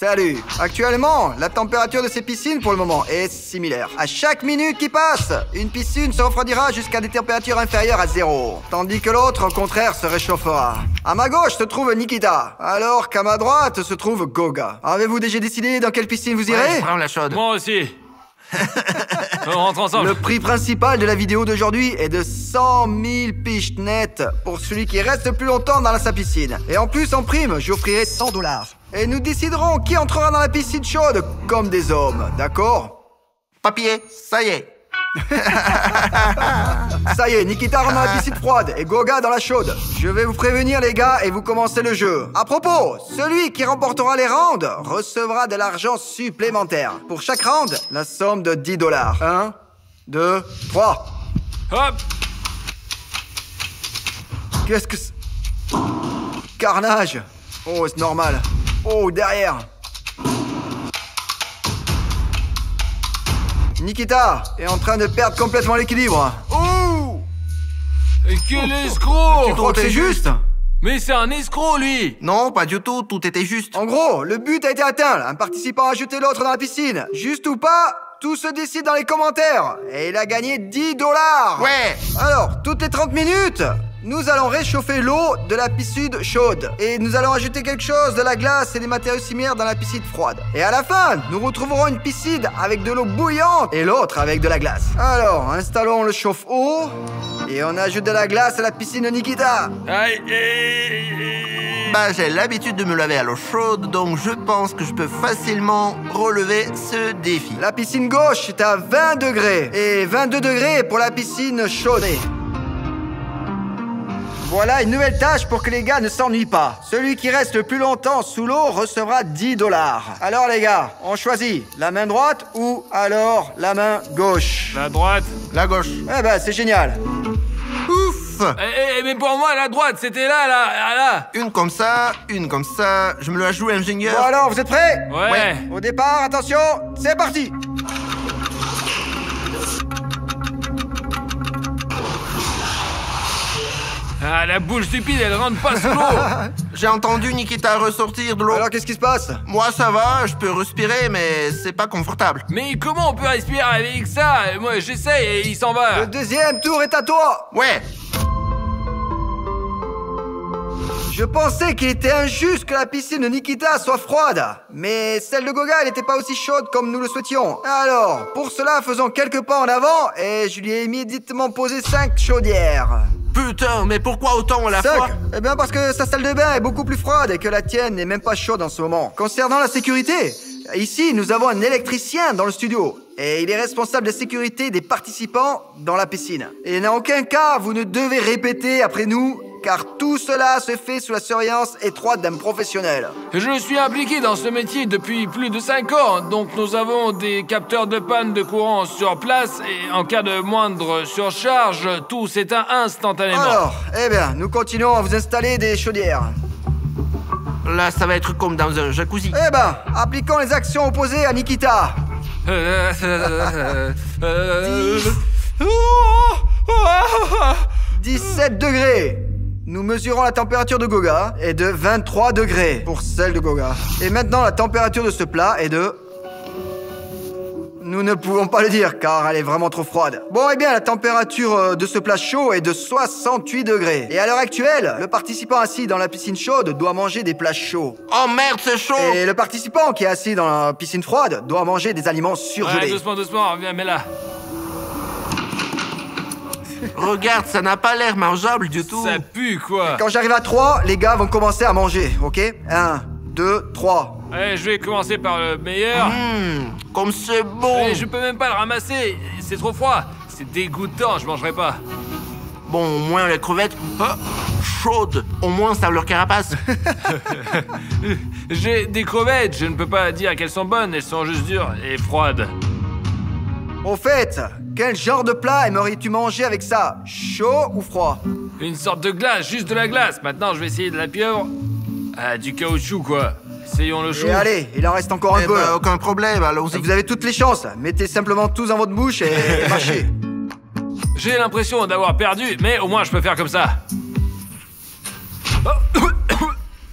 Salut. Actuellement, la température de ces piscines pour le moment est similaire. À chaque minute qui passe, une piscine se refroidira jusqu'à des températures inférieures à 0. Tandis que l'autre, au contraire, se réchauffera. À ma gauche se trouve Nikita, alors qu'à ma droite se trouve Goga. Avez-vous déjà décidé dans quelle piscine vous irez? Ouais, je prends la chaude. Moi aussi. On rentre ensemble. Le prix principal de la vidéo d'aujourd'hui est de 100 000 piches nettes pour celui qui reste le plus longtemps dans sa piscine. Et en plus, en prime, j'offrirai 100 $. Et nous déciderons qui entrera dans la piscine chaude comme des hommes, d'accord? Papier, ça y est. Ça y est, Nikita rentre dans la piscine froide et Goga dans la chaude. Je vais vous prévenir les gars et vous commencez le jeu. À propos, celui qui remportera les rounds recevra de l'argent supplémentaire. Pour chaque round, la somme de 10 $. 1, 2, 3. Hop. Qu'est-ce que c'est? Carnage. Oh, c'est normal. Oh, derrière. Nikita est en train de perdre complètement l'équilibre. Oh! Et quel escroc! Tu crois que c'est juste? Mais c'est un escroc, lui! Non, pas du tout, tout était juste. En gros, le but a été atteint. Un participant a ajouté l'autre dans la piscine. Juste ou pas, tout se décide dans les commentaires. Et il a gagné 10 $. Ouais. Alors, toutes les 30 minutes, nous allons réchauffer l'eau de la piscine chaude. Et nous allons ajouter quelque chose, de la glace et des matériaux similaires dans la piscine froide. Et à la fin, nous retrouverons une piscine avec de l'eau bouillante et l'autre avec de la glace. Alors, installons le chauffe-eau. Et on ajoute de la glace à la piscine de Nikita. Aïe, Bah, j'ai l'habitude de me laver à l'eau chaude, donc je pense que je peux facilement relever ce défi. La piscine gauche est à 20 degrés. Et 22 degrés pour la piscine chaude. Voilà une nouvelle tâche pour que les gars ne s'ennuient pas. Celui qui reste le plus longtemps sous l'eau recevra 10 $. Alors les gars, on choisit la main droite ou alors la main gauche? La droite. La gauche. Eh ben, c'est génial. Ouf. Mais pour moi, la droite, c'était là. Une comme ça, je me la joue ingénieur. Bon alors, vous êtes prêts? Ouais. Au départ, attention, c'est parti. Ah, la boule stupide, elle rentre pas sous l'eau. J'ai entendu Nikita ressortir de l'eau. Alors, qu'est-ce qui se passe? Moi, ça va, je peux respirer, mais c'est pas confortable. Mais comment on peut respirer avec ça? Moi, j'essaye et il s'en va. Le deuxième tour est à toi. Ouais. Je pensais qu'il était injuste que la piscine de Nikita soit froide. Mais celle de Goga, elle n'était pas aussi chaude comme nous le souhaitions. Alors, pour cela, faisons quelques pas en avant et je lui ai immédiatement posé 5 chaudières. Putain, mais pourquoi autant à la 5? fois? Eh bien parce que sa salle de bain est beaucoup plus froide et que la tienne n'est même pas chaude en ce moment. Concernant la sécurité, ici nous avons un électricien dans le studio. Et il est responsable de la sécurité des participants dans la piscine. Et en aucun cas vous ne devez répéter après nous, car tout cela se fait sous la surveillance étroite d'un professionnel. Je suis impliqué dans ce métier depuis plus de 5 ans, donc nous avons des capteurs de panne de courant sur place et en cas de moindre surcharge, tout s'éteint instantanément. Alors, eh bien, nous continuons à vous installer des chaudières. Là, ça va être comme dans un jacuzzi. Eh ben, appliquons les actions opposées à Nikita. 17 degrés. Nous mesurons la température de Goga est de 23 degrés pour celle de Goga. Et maintenant, la température de ce plat est de... Nous ne pouvons pas le dire car elle est vraiment trop froide. Bon, eh bien, la température de ce plat chaud est de 68 degrés. Et à l'heure actuelle, le participant assis dans la piscine chaude doit manger des plats chauds. Oh merde, c'est chaud. Et le participant qui est assis dans la piscine froide doit manger des aliments surgelés. Ouais, doucement, viens, mets là. Regarde, ça n'a pas l'air mangeable du tout. Ça pue, quoi. Quand j'arrive à 3, les gars vont commencer à manger, ok? 1, 2, 3. Allez, je vais commencer par le meilleur. Comme c'est bon. Et je peux même pas le ramasser, c'est trop froid. C'est dégoûtant, je mangerai pas. Bon, au moins les crevettes, chaudes. Au moins ça a leur carapace. J'ai des crevettes, je ne peux pas dire qu'elles sont bonnes, elles sont juste dures et froides. Au fait, quel genre de plat aimerais-tu manger avec ça? Chaud ou froid? Une sorte de glace, juste de la glace. Maintenant, je vais essayer de la pieuvre. Ah, du caoutchouc, quoi. Essayons le chaud. Et allez, il en reste encore un Eh peu. ben, aucun problème, allons-y. Vous avez toutes les chances. Mettez simplement tous dans votre bouche et mâchez. J'ai l'impression d'avoir perdu, mais au moins je peux faire comme ça.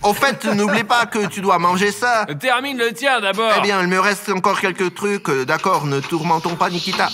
Au fait, n'oublie pas que tu dois manger ça. Termine le tien d'abord. Eh bien, il me reste encore quelques trucs. D'accord, ne tourmentons pas Nikita.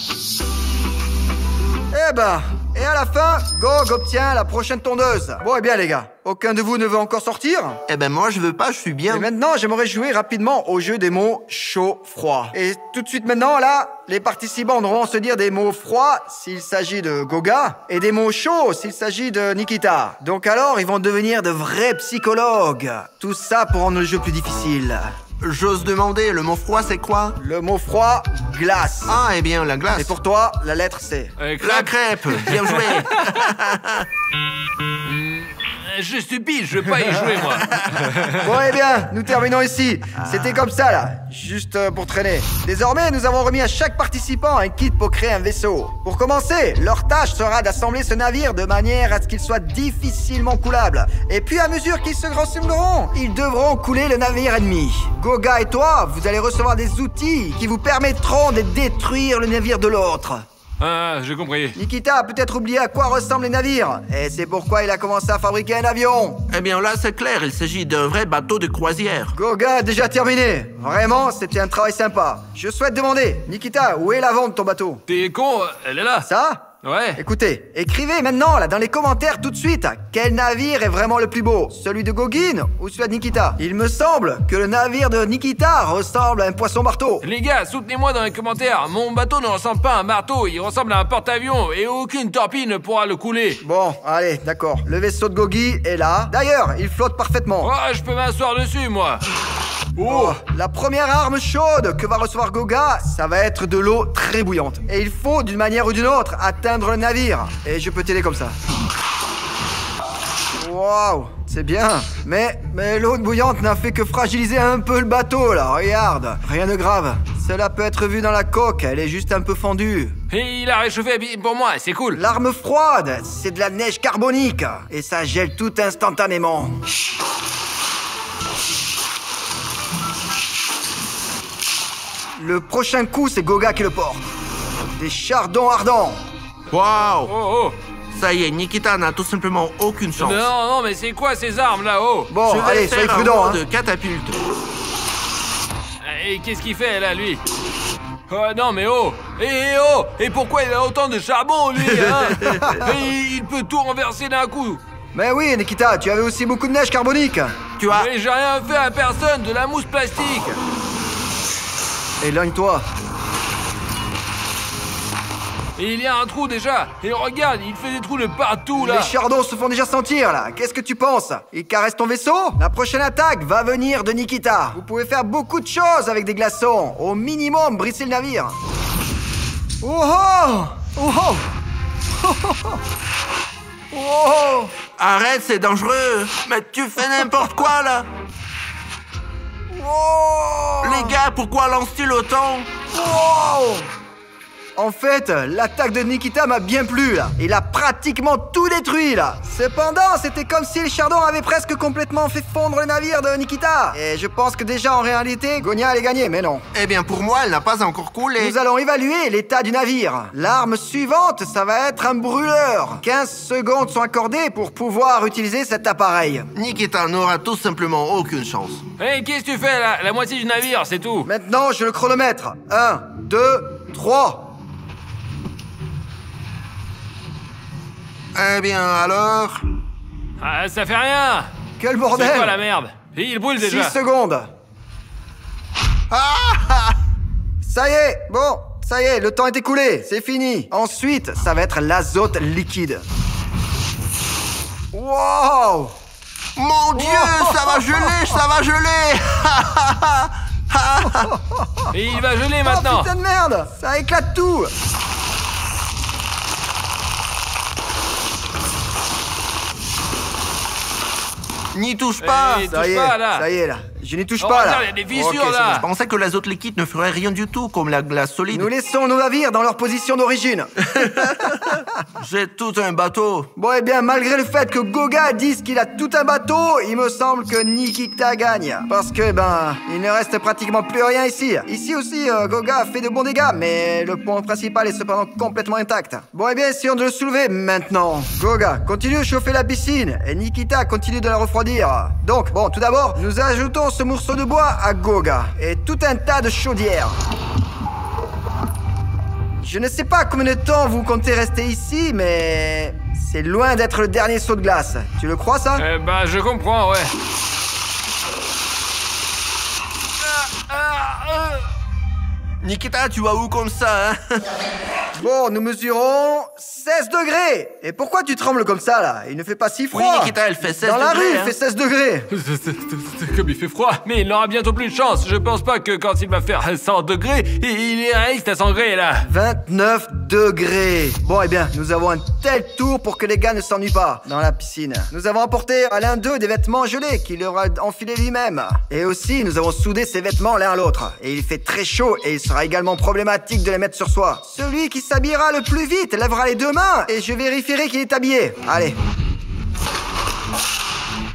Eh ben, et à la fin, Gog obtient la prochaine tondeuse. Bon, eh bien les gars, aucun de vous ne veut encore sortir? Eh ben moi, je veux pas, je suis bien. Et maintenant, j'aimerais jouer rapidement au jeu des mots chaud-froid. Et tout de suite maintenant, là, les participants devront se dire des mots froids s'il s'agit de Goga et des mots chauds s'il s'agit de Nikita. Donc alors, ils vont devenir de vrais psychologues. Tout ça pour rendre le jeu plus difficile. J'ose demander, le mot froid, c'est quoi? Le mot froid, glace. Ah, eh bien, la glace. Et pour toi, la lettre C. La crêpe, bien joué. Je suis pile, je veux pas y jouer, moi. Bon, eh bien, nous terminons ici. C'était comme ça, là, juste pour traîner. Désormais, nous avons remis à chaque participant un kit pour créer un vaisseau. Pour commencer, leur tâche sera d'assembler ce navire de manière à ce qu'il soit difficilement coulable. Et puis, à mesure qu'ils se ressembleront, ils devront couler le navire ennemi. Goga et toi, vous allez recevoir des outils qui vous permettront de détruire le navire de l'autre. Ah, j'ai compris. Nikita a peut-être oublié à quoi ressemblent les navires. Et c'est pourquoi il a commencé à fabriquer un avion. Eh bien là, c'est clair, il s'agit d'un vrai bateau de croisière. Goga a déjà terminé. Vraiment, c'était un travail sympa. Je souhaite demander, Nikita, où est l'avant de ton bateau? T'es con, elle est là. Ça? Ouais. Écoutez, écrivez maintenant, là, dans les commentaires tout de suite, quel navire est vraiment le plus beau? Celui de Gogin ou celui de Nikita? Il me semble que le navire de Nikita ressemble à un poisson-marteau. Les gars, soutenez-moi dans les commentaires. Mon bateau ne ressemble pas à un marteau, il ressemble à un porte-avions et aucune torpille ne pourra le couler. Bon, allez, d'accord. Le vaisseau de Gogi est là. D'ailleurs, il flotte parfaitement. Oh, je peux m'asseoir dessus, moi. Oh, la première arme chaude que va recevoir Goga, ça va être de l'eau très bouillante. Et il faut, d'une manière ou d'une autre, atteindre le navire. Et je peux t'aider comme ça. Waouh, c'est bien. Mais l'eau bouillante n'a fait que fragiliser un peu le bateau, là. Regarde, rien de grave. Cela peut être vu dans la coque, elle est juste un peu fendue. Et il a réchauffé pour moi, c'est cool. L'arme froide, c'est de la neige carbonique. Et ça gèle tout instantanément. Le prochain coup, c'est Goga qui le porte. Des chardons ardents. Waouh. Oh, oh. Ça y est, Nikita n'a tout simplement aucune chance. Non, mais c'est quoi ces armes là-haut? Bon, Je vais allez, faire soyez un prudents, mot hein. de catapulte. Et qu'est-ce qu'il fait là, lui? Oh non, mais oh! Et pourquoi il a autant de charbon, lui, hein? Et il peut tout renverser d'un coup. Mais oui, Nikita, tu avais aussi beaucoup de neige carbonique. Tu as... Mais j'ai rien fait à personne, de la mousse plastique. Éloigne-toi. Et il y a un trou déjà. Et regarde, il fait des trous de partout, là. Les chardons se font déjà sentir, là. Qu'est-ce que tu penses? Il caresse ton vaisseau? La prochaine attaque va venir de Nikita. Vous pouvez faire beaucoup de choses avec des glaçons. Au minimum, brisser le navire. Oh oh! Oh oh! Oh oh! Oh! Arrête, c'est dangereux. Mais tu fais n'importe quoi, là. Oh! Les gars, pourquoi lance-t-il autant? Oh! En fait, l'attaque de Nikita m'a bien plu, là. Il a pratiquement tout détruit, là. Cependant, c'était comme si le chardon avait presque complètement fait fondre le navire de Nikita. Et je pense que déjà, en réalité, Gonia allait gagner, mais non. Eh bien, pour moi, elle n'a pas encore coulé. Nous allons évaluer l'état du navire. L'arme suivante, ça va être un brûleur. 15 secondes sont accordées pour pouvoir utiliser cet appareil. Nikita n'aura tout simplement aucune chance. Hé, qu'est-ce que tu fais là? La moitié du navire, c'est tout. Maintenant, je le chronomètre. 1, 2, 3. Eh bien, alors... Ah, ça fait rien. Quel bordel! C'est quoi la merde? Et il brûle 6 déjà. secondes. Ah! Ça y est, bon, ça y est, le temps est écoulé, c'est fini. Ensuite, ça va être l'azote liquide. Wow! Mon Dieu, ça va geler, ça va geler. Et il va geler Oh maintenant. putain de merde! Ça éclate tout! N'y touche pas. Eh, touche pas, là. Ça y est, là. Je n'y touche Oh, pas regarde, là. il y a des fissures, Ok, c'est là. Je pensais que l'azote liquide ne ferait rien du tout, comme la glace solide. Nous laissons nos navires dans leur position d'origine. J'ai tout un bateau. Bon, eh bien, malgré le fait que Goga dise qu'il a tout un bateau, il me semble que Nikita gagne. Parce que, il ne reste pratiquement plus rien ici. Ici aussi, Goga a fait de bons dégâts, mais le pont principal est cependant complètement intact. Bon, eh bien, essayons de le soulever maintenant. Goga, continue de chauffer la piscine, et Nikita continue de la refroidir. Donc, bon, tout d'abord, nous ajoutons ce morceau de bois à Goga, et tout un tas de chaudières. Je ne sais pas combien de temps vous comptez rester ici, mais c'est loin d'être le dernier saut de glace. Tu le crois, ça? Je comprends, ouais. Nikita, tu vas où comme ça, hein? Bon, nous mesurons 16 degrés. Et pourquoi tu trembles comme ça, là? Il ne fait pas si froid. Oui, Nikita, elle fait 16 Dans la degrés, rue, il hein. fait 16 degrés. C'est comme il fait froid. Mais il n'aura bientôt plus de chance. Je pense pas que quand il va faire 100 degrés, il est réaliste à 100 degrés, là. 29 degrés. Bon, eh bien, nous avons un tel tour pour que les gars ne s'ennuient pas dans la piscine. Nous avons apporté à l'un d'eux des vêtements gelés qu'il aura enfilés lui-même. Et aussi, nous avons soudé ses vêtements l'un à l'autre. Et il fait très chaud et il sera également problématique de les mettre sur soi. Celui qui s'habillera le plus vite lèvera les deux mains et je vérifierai qu'il est habillé. Allez.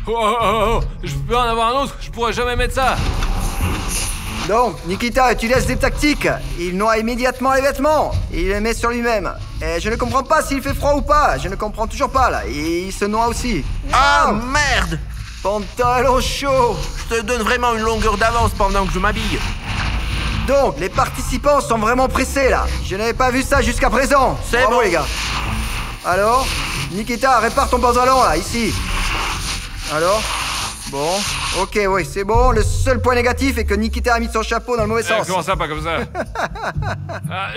Oh, je peux en avoir un autre. Je pourrais jamais mettre ça. Donc, Nikita utilise des tactiques. Il noie immédiatement les vêtements. Il les met sur lui-même. Et je ne comprends pas s'il fait froid ou pas. Je ne comprends toujours pas, là. Et il se noie aussi. Ah, Wow. merde! Pantalon chaud. Je te donne vraiment une longueur d'avance pendant que je m'habille. Donc, les participants sont vraiment pressés, là. Je n'avais pas vu ça jusqu'à présent. C'est Bravo, bon. les gars. Alors, Nikita, répare ton pantalon, là, ici. Alors? Bon, ok, oui, c'est bon. Le seul point négatif est que Nikita a mis son chapeau dans le mauvais sens. Comment ça, pas comme ça?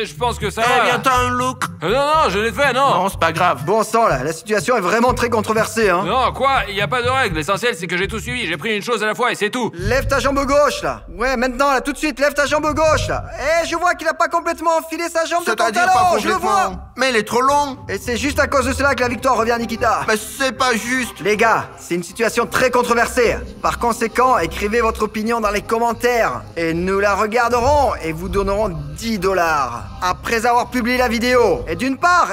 Je pense que ça Eh va. bien, t'as un look. Non, je l'ai fait, non. Non, c'est pas grave. Bon sang, là, la situation est vraiment très controversée, hein. Non, quoi? Il n'y a pas de règle. L'essentiel, c'est que j'ai tout suivi. J'ai pris une chose à la fois et c'est tout. Lève ta jambe gauche, là. Ouais, maintenant, là, tout de suite, lève ta jambe gauche, là. Eh, je vois qu'il a pas complètement enfilé sa jambe de C'est-à-dire pantalon, pas je le vois. complètement. Mais il est trop long. Et c'est juste à cause de cela que la victoire revient à Nikita. Mais c'est pas juste. Les gars, c'est une situation très controversée. Par conséquent, écrivez votre opinion dans les commentaires. Et nous la regarderons et vous donnerons 10 $. Après avoir publié la vidéo. Et d'une part,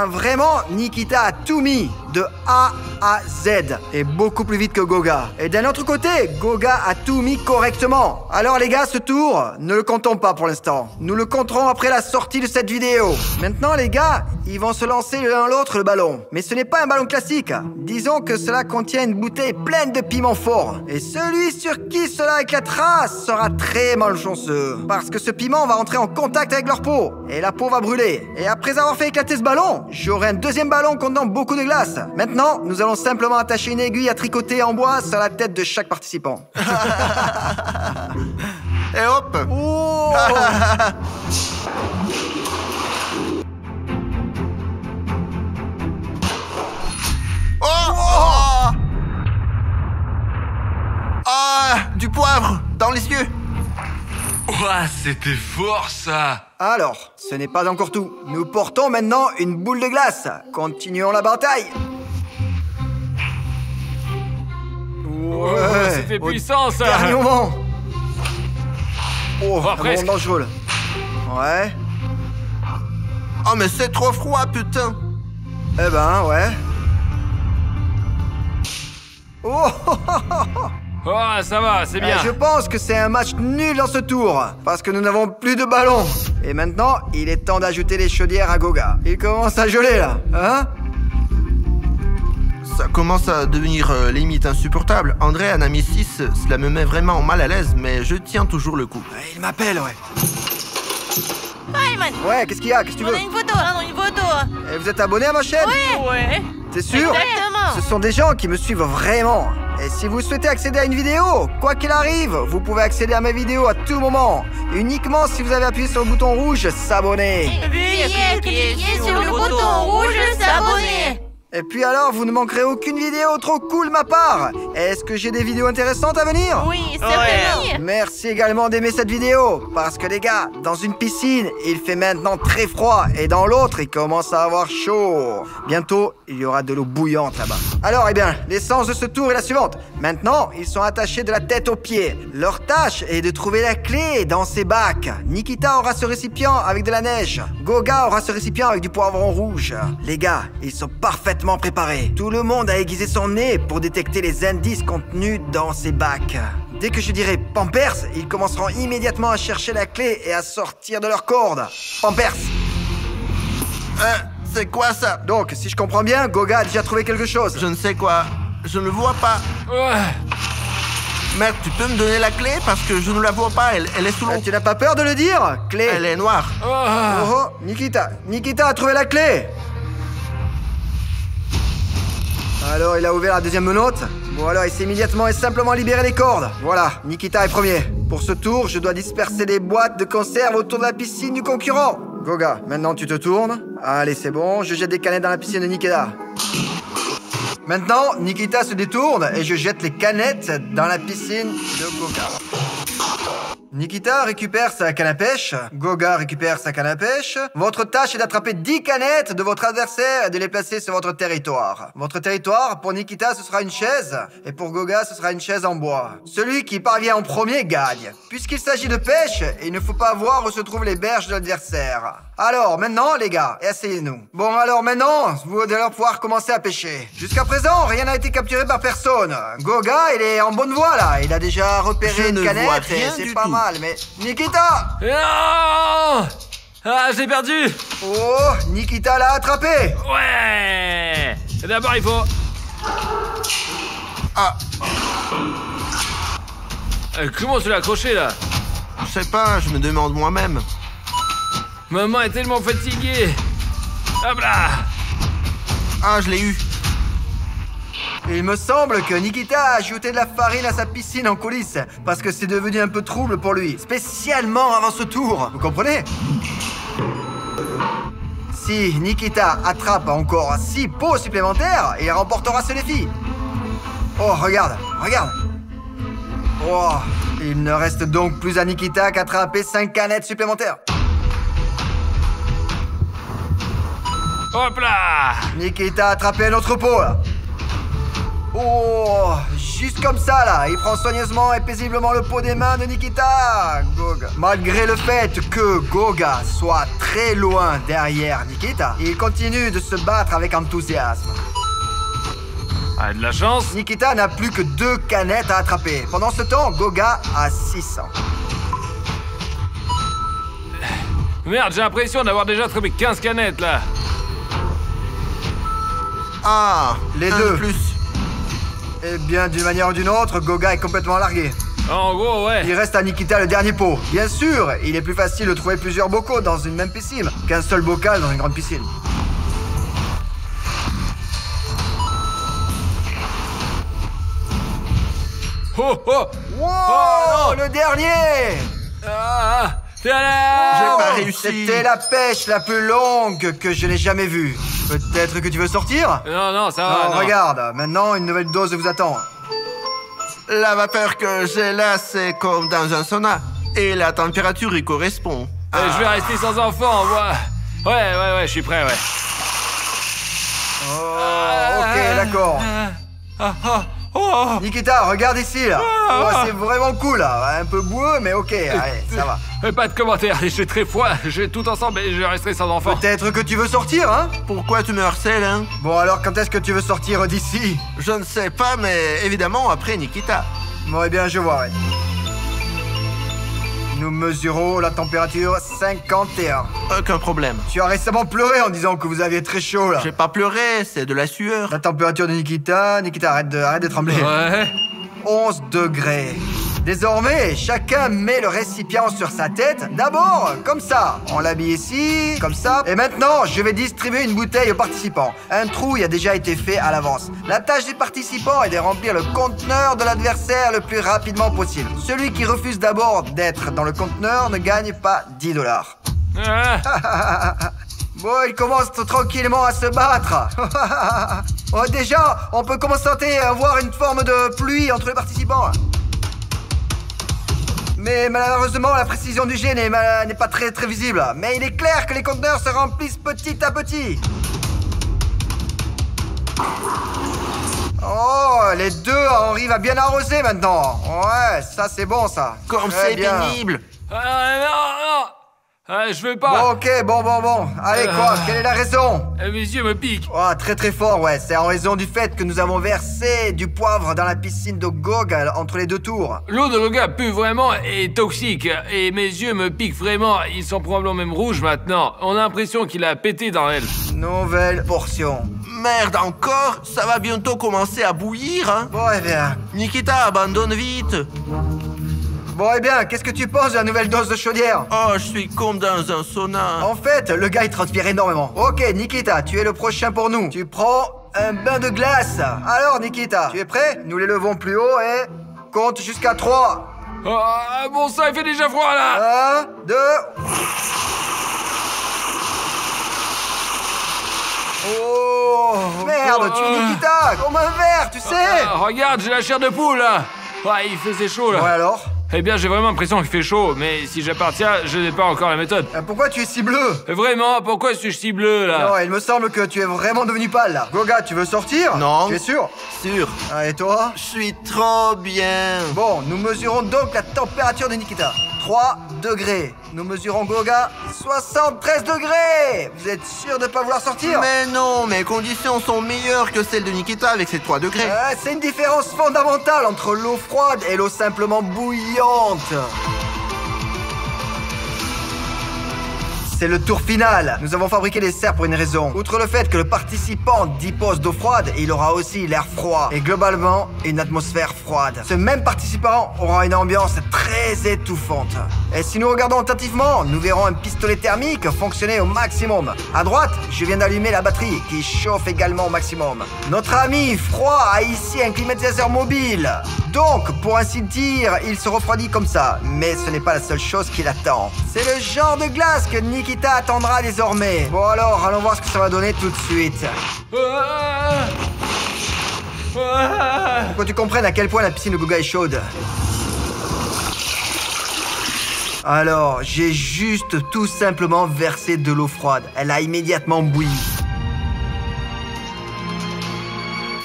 vraiment, Nikita a tout mis. De A à Z. Et beaucoup plus vite que Goga. Et d'un autre côté, Goga a tout mis correctement. Alors les gars, ce tour, ne le comptons pas pour l'instant. Nous le compterons après la sortie de cette vidéo. Maintenant les gars, ils vont se lancer l'un l'autre le ballon. Mais ce n'est pas un ballon classique. Disons que cela contient une bouteille pleine de piment fort. Et celui sur qui cela éclatera sera très malchanceux. Parce que ce piment va entrer en contact avec leur peau. Et la peau va brûler. Et après avoir fait éclater ce ballon, j'aurai un deuxième ballon contenant beaucoup de glace. Maintenant, nous allons simplement attacher une aiguille à tricoter en bois sur la tête de chaque participant. Et hop. Oh Oh. Ah, du poivre dans les yeux. Ouah, c'était fort, ça. Alors, ce n'est pas encore tout. Nous portons maintenant une boule de glace. Continuons la bataille. Ouais, c'était au puissant, ça. dernier moment. Oh, un presque. moment dangereux, là. Ouais. Oh, mais c'est trop froid, putain. Eh ben, ouais. Oh, Oh, ça va, c'est bien. Je pense que c'est un match nul dans ce tour, parce que nous n'avons plus de ballon. Et maintenant, il est temps d'ajouter les chaudières à Goga. Il commence à geler, là. Hein? Ça commence à devenir limite insupportable. André en a mis 6, cela me met vraiment mal à l'aise, mais je tiens toujours le coup. Il m'appelle, ouais. Ayman, Ouais, qu'est-ce qu'il y a? Qu'est-ce que tu on veux? a une photo, hein, une photo. Et vous êtes abonné à ma chaîne? Ouais. C'est sûr? Exactement. Ce sont des gens qui me suivent vraiment. Et si vous souhaitez accéder à une vidéo, quoi qu'il arrive, vous pouvez accéder à mes vidéos à tout moment. Uniquement si vous avez appuyé sur le bouton rouge s'abonner. Veuillez cliquer sur le bouton rouge s'abonner. Et puis alors, vous ne manquerez aucune vidéo trop cool de ma part. Est-ce que j'ai des vidéos intéressantes à venir? Oui, certainement. Merci également d'aimer cette vidéo. Parce que les gars, dans une piscine, il fait maintenant très froid. Et dans l'autre, il commence à avoir chaud. Bientôt, il y aura de l'eau bouillante là-bas. Alors, eh bien, l'essence de ce tour est la suivante. Maintenant, ils sont attachés de la tête aux pieds. Leur tâche est de trouver la clé dans ces bacs. Nikita aura ce récipient avec de la neige. Goga aura ce récipient avec du poivron rouge. Les gars, ils sont parfaitement préparés. Tout le monde a aiguisé son nez pour détecter les indices contenus dans ces bacs. Dès que je dirai Pampers, ils commenceront immédiatement à chercher la clé et à sortir de leur corde. Pampers! C'est quoi ça? Donc, si je comprends bien, Goga a déjà trouvé quelque chose. Je ne sais quoi. Je ne vois pas. Ouais. Merde, tu peux me donner la clé? Parce que je ne la vois pas, elle est sous l'eau. Tu n'as pas peur de le dire? Clé. Elle est noire. Ah. Oh, Nikita. Nikita a trouvé la clé. Alors, il a ouvert la deuxième menotte. Bon, alors, il s'est immédiatement et simplement libéré les cordes. Voilà, Nikita est premier. Pour ce tour, je dois disperser des boîtes de conserve autour de la piscine du concurrent. Goga, maintenant tu te tournes. Allez, c'est bon, je jette des canettes dans la piscine de Nikita. Maintenant, Nikita se détourne et je jette les canettes dans la piscine de Goga. Nikita récupère sa canne à pêche, Goga récupère sa canne à pêche. Votre tâche est d'attraper 10 canettes de votre adversaire et de les placer sur votre territoire. Votre territoire, pour Nikita, ce sera une chaise, et pour Goga, ce sera une chaise en bois. Celui qui parvient en premier gagne. Puisqu'il s'agit de pêche, il ne faut pas voir où se trouvent les berges de l'adversaire. Alors, maintenant, les gars, essayez-nous. Bon, alors maintenant, vous allez pouvoir commencer à pêcher. Jusqu'à présent, rien n'a été capturé par personne. Goga, il est en bonne voie, là. Il a déjà repéré une canette, et c'est pas mal. Mais Nikita! Non! Ah, j'ai perdu! Oh, Nikita l'a attrapé! Ouais! D'abord, il faut... Ah, Comment tu l'as accroché, là? je sais pas, je me demande moi-même. Maman est tellement fatiguée. Hop là! Ah, je l'ai eu. Il me semble que Nikita a ajouté de la farine à sa piscine en coulisses, parce que c'est devenu un peu trouble pour lui, spécialement avant ce tour, vous comprenez? Si Nikita attrape encore 6 pots supplémentaires, il remportera ce défi. Oh, regarde, regarde. Oh, il ne reste donc plus à Nikita qu'attraper 5 canettes supplémentaires. Hop là! Nikita a attrapé un autre pot, là. Oh, juste comme ça, là. Il prend soigneusement et paisiblement le pot des mains de Nikita. Goga. Malgré le fait que Goga soit très loin derrière Nikita, il continue de se battre avec enthousiasme. Ah, de la chance. Nikita n'a plus que 2 canettes à attraper. Pendant ce temps, Goga a 600. Merde, j'ai l'impression d'avoir déjà attrapé 15 canettes, là. Ah, Les un deux. de plus. Eh bien, d'une manière ou d'une autre, Goga est complètement largué. En gros, ouais. Il reste à Nikita le dernier pot. Bien sûr, il est plus facile de trouver plusieurs bocaux dans une même piscine qu'un seul bocal dans une grande piscine. Oh, oh! Wow, Oh, non. le dernier! Ah! J'ai pas réussi. C'était la pêche la plus longue que je n'ai jamais vue. Peut-être que tu veux sortir? Non, non, ça va, Non, non. regarde, maintenant une nouvelle dose vous attend. La vapeur que j'ai là, c'est comme dans un sauna. Et la température y correspond. Je vais rester sans enfant, moi. Ouais, je suis prêt, ouais. Oh, ok, d'accord. Oh! Nikita, regarde ici, là. Oh, c'est vraiment cool, là. Un peu boueux, mais ok, allez, ça va. Pas de commentaires, j'ai très froid. J'ai tout ensemble et je resterai sans enfant. Peut-être que tu veux sortir, hein? Pourquoi tu me harcèles, hein? Bon, alors quand est-ce que tu veux sortir d'ici? Je ne sais pas, mais évidemment après Nikita. Bon, eh bien, je vois, ouais. Nous mesurons la température 51. Aucun problème. Tu as récemment pleuré en disant que vous aviez très chaud, là. J'ai pas pleuré, c'est de la sueur. La température de Nikita... Nikita, arrête de trembler. Ouais. 11 degrés. Désormais, chacun met le récipient sur sa tête. D'abord, comme ça. On l'habille ici, comme ça. Et maintenant, je vais distribuer une bouteille aux participants. Un trou y a déjà été fait à l'avance. La tâche des participants est de remplir le conteneur de l'adversaire le plus rapidement possible. Celui qui refuse d'abord d'être dans le conteneur ne gagne pas 10 $. Ah. Bon, ils commencent tranquillement à se battre. Oh, déjà, on peut commencer à voir une forme de pluie entre les participants. Mais malheureusement, la précision du jet n'est pas très visible. Mais il est clair que les conteneurs se remplissent petit à petit. Oh, les deux arrivent à bien arroser maintenant. Ouais, ça c'est bon ça. Comme Très c'est bien. pénible. Non. Je veux pas. Bon, ok, bon. Allez, quoi, quelle est la raison? Mes yeux me piquent. Oh, très fort, ouais. C'est en raison du fait que nous avons versé du poivre dans la piscine de Goga entre les deux tours. L'eau de Goga pue vraiment et est toxique. Et mes yeux me piquent vraiment. Ils sont probablement même rouges maintenant. On a l'impression qu'il a pété dans elle. Nouvelle portion. Merde, encore? Ça va bientôt commencer à bouillir, hein? Bon, eh bien. Nikita, abandonne vite. Bon, eh bien, qu'est-ce que tu penses de la nouvelle dose de chaudière? Oh, je suis comme dans un sauna. En fait, le gars, il transpire énormément. Ok, Nikita, tu es le prochain pour nous. Tu prends un bain de glace. Alors, Nikita, tu es prêt? Nous les levons plus haut et... compte jusqu'à 3. Bon sang, il fait déjà froid là. 1, 2... Oh, merde, tu es Nikita, comme un verre, tu sais. Regarde, j'ai la chair de poule là. Ouais, il faisait chaud là. Ouais, alors? Eh bien, j'ai vraiment l'impression qu'il fait chaud, mais si j'appartiens, je n'ai pas encore la méthode. Pourquoi tu es si bleu? Vraiment, pourquoi suis-je si bleu là? Non, il me semble que tu es vraiment devenu pâle là. Goga, tu veux sortir? Non. Tu es sûr? Sûr. Ah, et toi? Je suis trop bien. Bon, nous mesurons donc la température de Nikita. 3 degrés. Nous mesurons Goga 73 degrés. Vous êtes sûr de pas vouloir sortir? Mais non, mes conditions sont meilleures que celles de Nikita avec ses 3 degrés. C'est une différence fondamentale entre l'eau froide et l'eau simplement bouillante. C'est le tour final. Nous avons fabriqué les serres pour une raison. Outre le fait que le participant dispose d'eau froide, il aura aussi l'air froid. Et globalement, une atmosphère froide. Ce même participant aura une ambiance très étouffante. Et si nous regardons attentivement, nous verrons un pistolet thermique fonctionner au maximum. À droite, je viens d'allumer la batterie qui chauffe également au maximum. Notre ami froid a ici un climatisateur mobile. Donc, pour ainsi dire, il se refroidit comme ça. Mais ce n'est pas la seule chose qui l'attend. C'est le genre de glace que Nikita attendra désormais. Bon alors, allons voir ce que ça va donner tout de suite. Pour que tu comprennes à quel point la piscine de Goga est chaude. Alors, j'ai juste tout simplement versé de l'eau froide. Elle a immédiatement bouilli.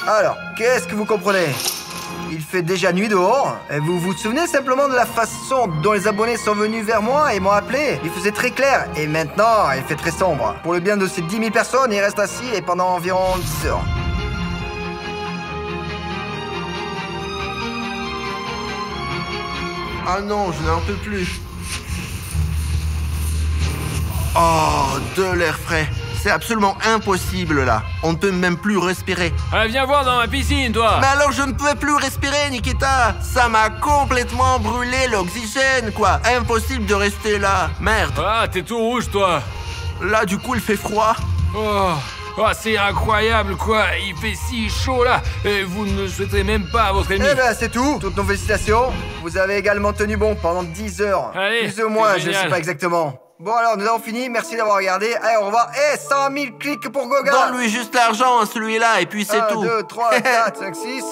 Alors, qu'est-ce que vous comprenez ? Il fait déjà nuit dehors. Et vous vous souvenez simplement de la façon dont les abonnés sont venus vers moi et m'ont appelé? Il faisait très clair. Et maintenant, il fait très sombre. Pour le bien de ces 10 000 personnes, il reste assis et pendant environ 10 heures. Ah non, je n'en peux plus. Oh, de l'air frais. C'est absolument impossible là. On ne peut même plus respirer. Viens voir dans ma piscine, toi. Mais alors je ne pouvais plus respirer, Nikita. Ça m'a complètement brûlé l'oxygène, quoi. Impossible de rester là. Merde. Ah, t'es tout rouge, toi. Là, du coup, il fait froid. Oh, c'est incroyable, quoi. Il fait si chaud, là. Et vous ne le souhaiterez même pas à votre ennemi. Eh ben, c'est tout. Toutes nos félicitations. Vous avez également tenu bon pendant 10 heures. Allez, plus ou moins, c'est je ne sais génial. pas exactement. Bon alors, nous avons fini. Merci d'avoir regardé. Allez, au revoir. 100 000 clics pour Goga. Donne-lui juste l'argent, celui-là, et puis c'est 1, tout. 2, 3, 4, 5, 6.